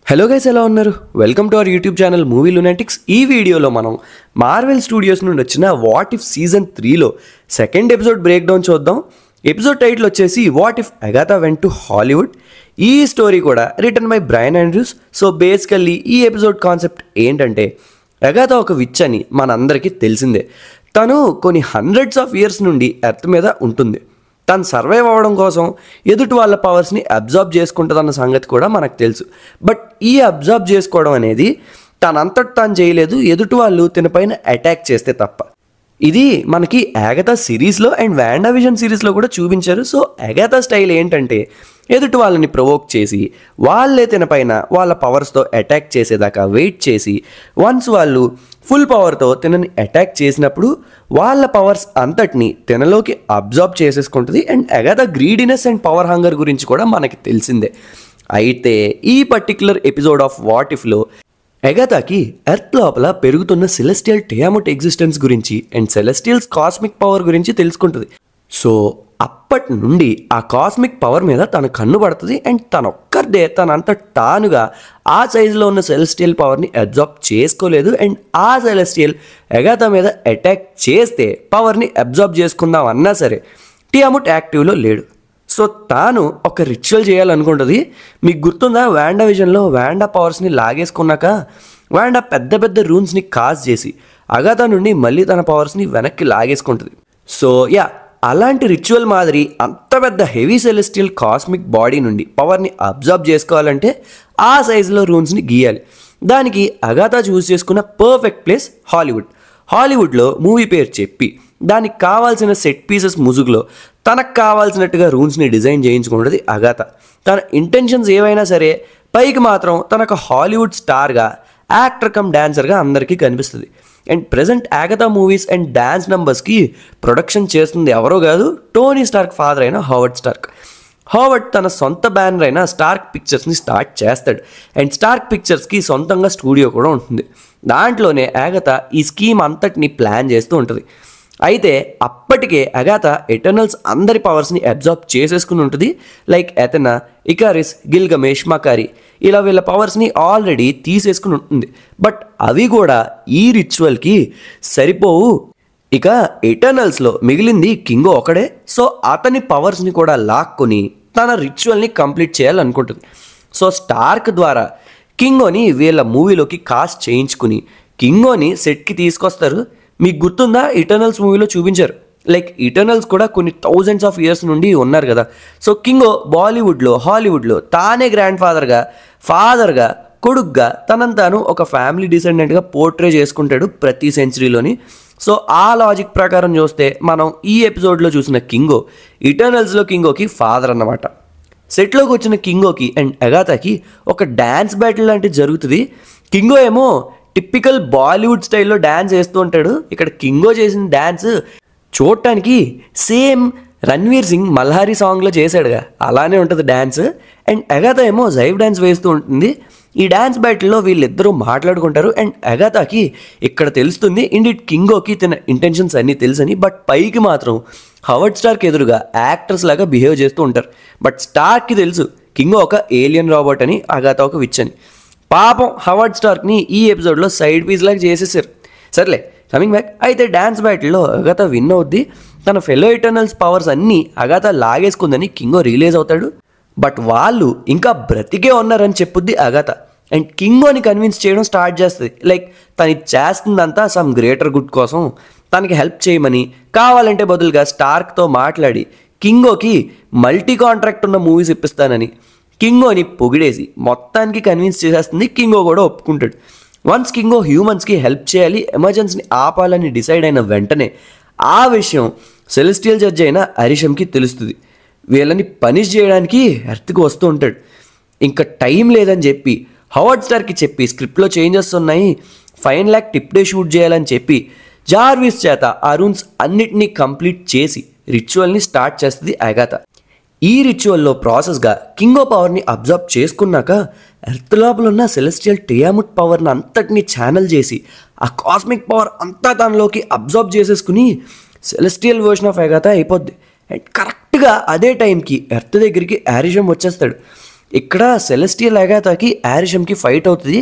Hello guys, ఎలా ఉన్నారు? Welcome to our YouTube channel Movie Lunatics. ఈ వీడియోలో మనం మార్వెల్ స్టూడియోస్ నుండి వచ్చిన వాట్ ఇఫ్ సీజన్ 3లో సెకండ్ ఎపిసోడ్ బ్రేక్ డౌన్ చూద్దాం. ఎపిసోడ్ టైటిల్ వచ్చేసి What If Agatha went to Hollywood. ఈ స్టోరీ కూడా written by Bryan Andrews. So basically ఈ ఎపిసోడ్ కాన్సెప్ట్ ఏంటంటే, అగాథా ఒక విచ్ అని మనందరికీ తెలిసిందే. తను కొన్ని హండ్రెడ్స్ ఆఫ్ ఇయర్స్ నుండి ఎర్త్ మీద ఉంటుంది. తను సర్వైవ్ అవ్వడం కోసం ఎదుటి వాళ్ళ పవర్స్ని అబ్జర్వ్ చేసుకుంటుందన్న సంగతి కూడా మనకు తెలుసు. బట్ ఈ అబ్జర్వ్ చేసుకోవడం అనేది తనంతట తాను చేయలేదు, ఎదుటి వాళ్ళు తినపైన అటాక్ చేస్తే తప్ప. ఇది మనకి అగాథా సిరీస్లో అండ్ వాండావిజన్ సిరీస్లో కూడా చూపించారు. సో అగాథా స్టైల్ ఏంటంటే, ఎదుటి వాళ్ళని ప్రొవోక్ చేసి వాళ్ళే తినపైన వాళ్ళ పవర్స్తో అటాక్ చేసేదాకా వెయిట్ చేసి వన్స్ వాళ్ళు ఫుల్ పవర్తో తినని అటాక్ చేసినప్పుడు వాళ్ళ పవర్స్ అంతటిని తినలోకి అబ్జర్వ్ చేసేసుకుంటుంది. And Agatha greediness and power hunger గురించి కూడా మనకి తెలిసిందే. అయితే ఈ పర్టిక్యులర్ ఎపిసోడ్ ఆఫ్ వాట్ ఇఫ్లో అగాథాకి ఎర్త్ లోపల పెరుగుతున్న సెలెస్టియల్ టియాముట్ ఎగ్జిస్టెన్స్ గురించి అండ్ సెలెస్టియల్స్ కాస్మిక్ పవర్ గురించి తెలుసుకుంటుంది. సో అప్పటి నుండి ఆ కాస్మిక్ పవర్ మీద తన కన్ను పడుతుంది. అండ్ తనొక్కరిదే తనంత తానుగా ఆ సైజులో ఉన్న సెలెస్టియల్ పవర్ని అబ్జర్వ్ చేసుకోలేదు. అండ్ ఆ సెలెస్టియల్ అగాథా మీద అటాక్ చేస్తే పవర్ని అబ్జర్వ్ చేసుకుందాం అన్నా సరే టియాముట్ యాక్టివ్లో లేడు. సో తాను ఒక రిచువల్ చేయాలనుకుంటుంది. మీకు గుర్తుందా, వాండావిజన్లో వాండా పవర్స్ని లాగేసుకున్నాక వాండా పెద్ద పెద్ద రూన్స్ని కాజ్ చేసి అగాథా నుండి మళ్ళీ తన పవర్స్ని వెనక్కి లాగేసుకుంటుంది. సో అలాంటి రిచువల్ మాదిరి అంత పెద్ద హెవీ సెలెస్టియల్ కాస్మిక్ బాడీ నుండి పవర్ని అబ్జర్వ్ చేసుకోవాలంటే ఆ సైజులో రూన్స్ని గీయాలి. దానికి అగాథా చూస్ చేసుకున్న పర్ఫెక్ట్ ప్లేస్ హాలీవుడ్. హాలీవుడ్లో మూవీ పేరు చెప్పి దానికి కావాల్సిన సెట్ పీసెస్ ముసుగులో తనకు కావాల్సినట్టుగా రూన్స్ని డిజైన్ చేయించుకుంటుంది అగాథా. తన ఇంటెన్షన్స్ ఏవైనా సరే పైకి మాత్రం తనకు హాలీవుడ్ స్టార్గా, యాక్టర్ కమ్ డాన్సర్గా అందరికీ కనిపిస్తుంది. And present Agatha movies and dance నంబర్స్కి ప్రొడక్షన్ చేస్తుంది ఎవరో కాదు, టోనీ స్టార్క్ ఫాదర్ అయిన హావర్డ్ స్టార్క్. హావర్డ్ తన సొంత బ్యానర్ అయిన స్టార్క్ పిక్చర్స్ని స్టార్ట్ చేస్తాడు. అండ్ స్టార్క్ పిక్చర్స్కి సొంతంగా స్టూడియో కూడా ఉంటుంది. దాంట్లోనే అగాథా ఈ స్కీమ్ అంతటిని ప్లాన్ చేస్తూ ఉంటుంది. అయితే అప్పటికే అగాథా ఎటర్నల్స్ అందరి పవర్స్ని అబ్జర్వ్ చేసేసుకుని ఉంటుంది. లైక్ ఎథెనా, ఇకారిస్, గిల్గమేష్, మకారి, ఇలా వీళ్ళ పవర్స్ని ఆల్రెడీ తీసేసుకుని ఉంటుంది. బట్ అవి కూడా ఈ రిచువల్కి సరిపోవు. ఇక ఎటర్నల్స్లో మిగిలింది కింగో ఒకడే. సో అతని పవర్స్ని కూడా లాక్కొని తన రిచువల్ని కంప్లీట్ చేయాలనుకుంటుంది. సో స్టార్క్ ద్వారా కింగోని వీళ్ళ మూవీలోకి కాస్ట్ చేయించుకుని కింగోని సెట్కి తీసుకొస్తారు. మీకు గుర్తుందా, ఇటర్నల్స్ మూవీలో చూపించారు. లైక్ ఇటర్నల్స్ కూడా కొన్ని థౌజండ్స్ ఆఫ్ ఇయర్స్ నుండి ఉన్నారు కదా. సో కింగో బాలీవుడ్లో, హాలీవుడ్లో తానే గ్రాండ్ ఫాదర్గా, కొడుగ్గా తనంతాను ఒక ఫ్యామిలీ డిసెండెంట్గా పోర్ట్రే చేసుకుంటాడు ప్రతి సెంచరీలోని. సో ఆ లాజిక్ ప్రకారం చూస్తే మనం ఈ ఎపిసోడ్లో చూసిన కింగో ఇటర్నల్స్లో కింగోకి ఫాదర్ అన్నమాట. సెట్లోకి వచ్చిన కింగోకి అండ్ అగాథాకి ఒక డ్యాన్స్ బ్యాటిల్ లాంటిది జరుగుతుంది. కింగో ఏమో టిపికల్ బాలీవుడ్ స్టైల్లో డ్యాన్స్ వేస్తూ ఉంటాడు. ఇక్కడ కింగో చేసిన డ్యాన్స్ చూడటానికి సేమ్ రణ్వీర్ సింగ్ మల్హారీ సాంగ్లో చేశాడుగా అలానే ఉంటుంది డ్యాన్స్. అండ్ అగాథా ఏమో జైవ్ డ్యాన్స్ వేస్తూ ఉంటుంది. ఈ డ్యాన్స్ బ్యాటిల్లో వీళ్ళిద్దరూ మాట్లాడుకుంటారు. అండ్ అగాథాకి ఇక్కడ తెలుస్తుంది ఇండిట్ కింగోకి తన ఇంటెన్షన్స్ అన్నీ తెలుసని. బట్ పైకి మాత్రం హవర్డ్ స్టార్క్ ఎదురుగా యాక్టర్స్ లాగా బిహేవ్ చేస్తూ ఉంటారు. బట్ స్టార్క్కి తెలుసు కింగో ఒక ఏలియన్ రాబోట్ అని, అగాథా ఒక విచ్ అని. పాపం హవర్డ్ స్టార్క్ని ఈ ఎపిసోడ్లో సైడ్ పీస్ లాగా చేసేసారు. సర్లే, కమింగ్ బ్యాక్. అయితే డ్యాన్స్ బ్యాటిల్లో అగాథా విన్ అవుద్ది. తన ఫెలో ఇటర్నల్స్ పవర్స్ అన్నీ అగాథా లాగేసుకుందని కింగో రియలైజ్ అవుతాడు. బట్ వాళ్ళు ఇంకా బ్రతికే ఉన్నారని చెప్పుద్ది అగాథా. అండ్ కింగోని కన్విన్స్ చేయడం స్టార్ట్ చేస్తుంది. లైక్ తను చేస్తుందంతా సమ్ గ్రేటర్ గుడ్ కోసం, తనకి హెల్ప్ చేయమని, కావాలంటే బదులుగా స్టార్క్తో మాట్లాడి కింగోకి మల్టీ కాంట్రాక్ట్ ఉన్న మూవీస్ ఇప్పిస్తానని కింగోని పొగిడేసి మొత్తానికి కన్విన్స్ చేసేస్తుంది. కింగో కూడా ఒప్పుకుంటాడు. వన్స్ కింగో హ్యూమన్స్కి హెల్ప్ చేయాలి, ఎమర్జెన్సీని ఆపాలని డిసైడ్ అయిన వెంటనే ఆ విషయం సెలెస్టియల్ జడ్జ్ అయిన అరిషమ్కి తెలుస్తుంది. వీళ్ళని పనిష్ చేయడానికి ఎర్త్కి వస్తూ ఉంటాడు. ఇంకా టైం లేదని చెప్పి హవర్డ్ స్టార్కి చెప్పి స్క్రిప్ట్లో చేంజెస్ ఉన్నాయి, 5 lakh టిప్ డే షూట్ చేయాలని చెప్పి జార్విస్ చేత ఆ రూన్స్ అన్నిటినీ కంప్లీట్ చేసి రిచువల్ని స్టార్ట్ చేస్తుంది అగాథా. ఈ రిచువల్లో ప్రాసెస్గా కింగో పవర్ని అబ్జర్వ్ చేసుకున్నాక ఎర్త్ లోపల ఉన్న సెలెస్టియల్ టియాముట్ పవర్ని అంతటినీ ఛానల్ చేసి ఆ కాస్మిక్ పవర్ అంతా తనలోకి అబ్జర్వ్ చేసేసుకుని సెలెస్టియల్ వర్షన్ ఆఫ్ అగాథా అయిపోద్ది. అండ్ కరెక్ట్గా అదే టైంకి ఎర్త్ దగ్గరికి అరిషమ్ వచ్చేస్తాడు. ఇక్కడ సెలెస్టియల్ అగాథాకి యారిషమ్కి ఫైట్ అవుతుంది.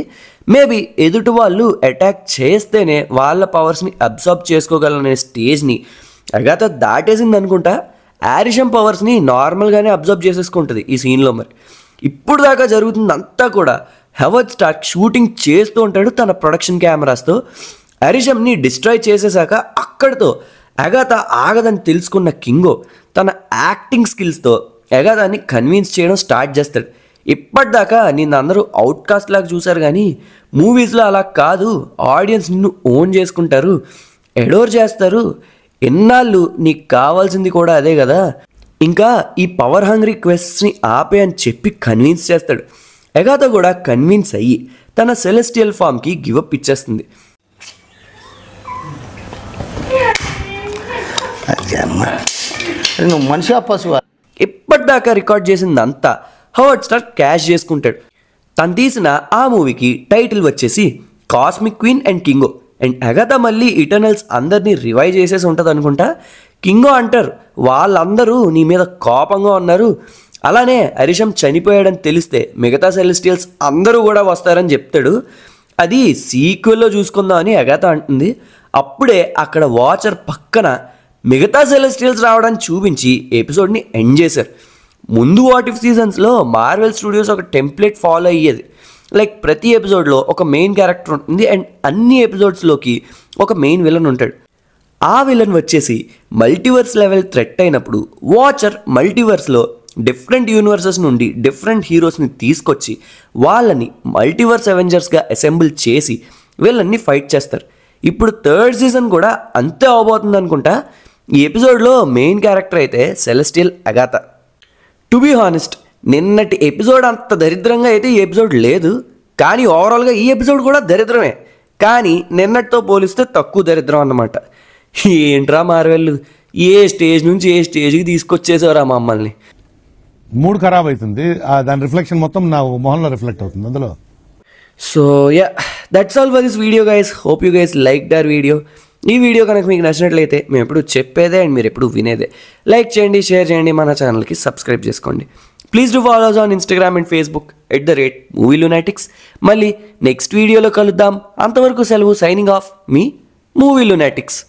మేబీ ఎదుటి వాళ్ళు అటాక్ చేస్తేనే వాళ్ళ పవర్స్ని అబ్జర్బ్ చేసుకోగలనే స్టేజ్ని అగాథా దాటేసింది అనుకుంటా. యారిషమ్ పవర్స్ని నార్మల్గానే అబ్జర్బ్ చేసేసుకుంటుంది ఈ సీన్లో. మరి ఇప్పుడు దాకా జరుగుతుందంతా కూడా హెవర్డ్ స్టార్క్ షూటింగ్ చేస్తూ ఉంటాడు తన ప్రొడక్షన్ కెమెరాస్తో. యారిషమ్ని డిస్ట్రాయ్ చేసేసాక అక్కడితో అగాథా ఆగదని తెలుసుకున్న కింగో తన యాక్టింగ్ స్కిల్స్తో అగాథాని కన్విన్స్ చేయడం స్టార్ట్ చేస్తాడు. ఇప్పటిదాకా నిన్ను అందరూ అవుట్కాస్ట్ లాగా చూశారు, కానీ మూవీస్లో అలా కాదు. ఆడియన్స్ నిన్ను ఓన్ చేసుకుంటారు, ఎడోర్ చేస్తారు. ఎన్నాళ్ళు నీకు కావాల్సింది కూడా అదే కదా, ఇంకా ఈ పవర్ హంగ్రీ క్వెస్ట్ని ఆపే అని చెప్పి కన్విన్స్ చేస్తాడు. అగాథా కూడా కన్విన్స్ అయ్యి తన సెలెస్టియల్ ఫామ్కి గివప్ ఇచ్చేస్తుంది. మనిషి పశువు ఇప్పటిదాకా రికార్డ్ చేసిందంతా హవర్డ్ స్టార్క్ క్యాష్ చేసుకుంటాడు. తను తీసిన ఆ మూవీకి టైటిల్ వచ్చేసి cosmic queen and Kingo. And Agatha మళ్ళీ ఇటర్నల్స్ అందరినీ రివైవ్ చేసేసి ఉంటుంది అనుకుంటా. కింగో అంటారు వాళ్ళందరూ నీ మీద కోపంగా ఉన్నారు, అలానే అరిషమ్ చనిపోయాడని తెలిస్తే మిగతా సెలెస్టియల్స్ అందరూ కూడా వస్తారని చెప్తాడు. అది సీక్వెల్లో చూసుకుందాం అని అగాథా అంటుంది. అప్పుడే అక్కడ వాచర్ పక్కన మిగతా సెలెస్టియల్స్ రావడానికి చూపించి ఎపిసోడ్ని ఎండ్ చేశారు. ముందు వాట్ ఇఫ్ సీజన్స్లో మార్వెల్ స్టూడియోస్ ఒక టెంప్లెట్ ఫాలో అయ్యేది. లైక్ ప్రతి ఎపిసోడ్లో ఒక మెయిన్ క్యారెక్టర్ ఉంటుంది అండ్ అన్ని ఎపిసోడ్స్లోకి ఒక మెయిన్ విలన్ ఉంటాడు. ఆ విలన్ వచ్చేసి మల్టీవర్స్ లెవెల్ థ్రెట్ అయినప్పుడు వాచర్ మల్టీవర్స్లో డిఫరెంట్ యూనివర్సెస్ నుండి డిఫరెంట్ హీరోస్ని తీసుకొచ్చి వాళ్ళని మల్టీవర్స్ అవెంజర్స్గా అసెంబుల్ చేసి వీళ్ళని ఫైట్ చేస్తారు. ఇప్పుడు థర్డ్ సీజన్ కూడా అంతే అవబోతుంది అనుకుంటా. ఈ ఎపిసోడ్లో మెయిన్ క్యారెక్టర్ అయితే celestial Agatha. To be honest, నిన్నటి ఎపిసోడ్ అంత దరిద్రంగా అయితే ఈ ఎపిసోడ్ లేదు, కానీ ఓవరాల్గా ఈ ఎపిసోడ్ కూడా దరిద్రమే, కానీ నిన్నటితో పోలిస్తే తక్కువ దరిద్రం అన్నమాట. ఏంట్రా మార్వెల్, ఏ స్టేజ్ నుంచి ఏ స్టేజ్కి తీసుకొచ్చేసారా మమ్మల్ని. మూడ్ ఖరాబ్ అవుతుంది, దాని రిఫ్లెక్షన్ మొత్తం నా మొహంలో రిఫ్లెక్ట్ అవుతుంది అందులో. So yeah, that's all for this video guys. Hope you guys liked hour video. ఈ వీడియో కనుక మీకు నచ్చినట్లయితే మేము ఎప్పుడు చెప్పేదే అండ్ మీరు ఎప్పుడు వినేదే లైక్ చేయండి, షేర్ చేయండి, మన ఛానల్కి సబ్స్క్రైబ్ చేసుకోండి. Please do follows on Instagram and Facebook @MovieLunatics. మళ్ళీ నెక్స్ట్ వీడియోలో కలుద్దాం. అంతవరకు సెలవు. సైనింగ్ ఆఫ్, మీ మూవీ లునాటిక్స్.